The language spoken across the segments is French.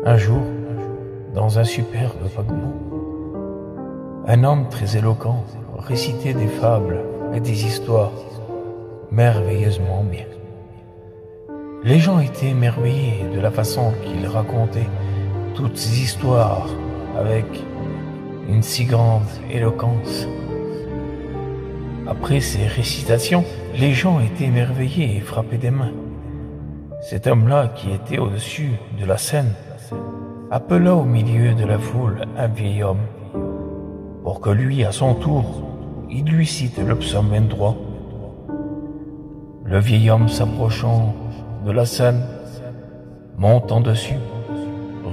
Un jour, dans un superbe paquebot, un homme très éloquent récitait des fables et des histoires merveilleusement bien. Les gens étaient émerveillés de la façon qu'il racontait toutes ces histoires avec une si grande éloquence. Après ces récitations, les gens étaient émerveillés et frappaient des mains. Cet homme-là, qui était au-dessus de la scène, appela au milieu de la foule un vieil homme pour que lui, à son tour, il lui cite le psaume 23. Le vieil homme s'approchant de la scène, montant dessus,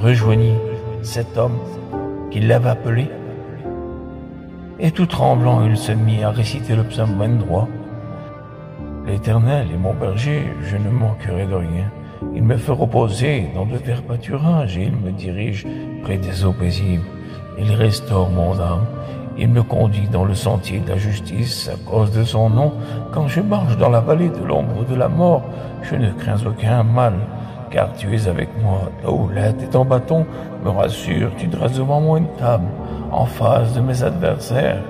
rejoignit cet homme qui l'avait appelé, et tout tremblant, il se mit à réciter le psaume 23. L'Éternel est mon berger, je ne manquerai de rien. Il me fait reposer dans de verts pâturages et il me dirige près des eaux paisibles. Il restaure mon âme. Il me conduit dans le sentier de la justice à cause de son nom. Quand je marche dans la vallée de l'ombre de la mort, je ne crains aucun mal, car tu es avec moi. Ta houlette et ton bâton me rassurent. Tu dresses devant moi une table en face de mes adversaires.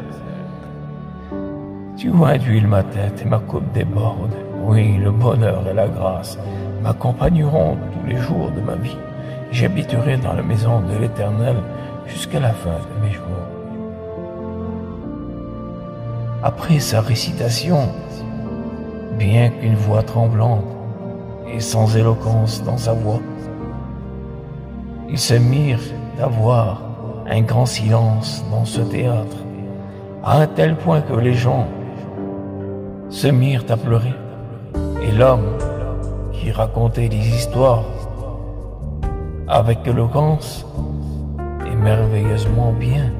Tu induis ma tête et ma coupe déborde. Oui, le bonheur et la grâce m'accompagneront tous les jours de ma vie. J'habiterai dans la maison de l'Éternel jusqu'à la fin de mes jours. Après sa récitation, bien qu'une voix tremblante et sans éloquence dans sa voix, ils se mirent d'avoir un grand silence dans ce théâtre, à un tel point que les gens se mirent à pleurer. Et l'homme qui racontait les histoires avec éloquence et merveilleusement bien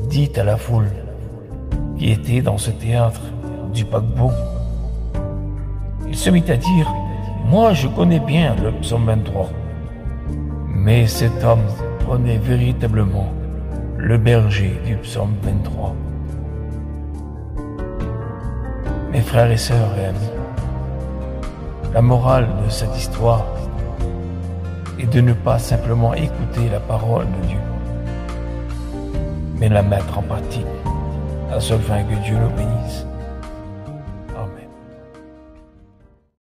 dit à la foule qui était dans ce théâtre du paquebot, il se mit à dire: moi je connais bien le psaume 23, mais cet homme connaît véritablement le berger du psaume 23. Mes frères et sœurs et amis, la morale de cette histoire est de ne pas simplement écouter la parole de Dieu, mais la mettre en pratique, à seule fin que Dieu nous bénisse.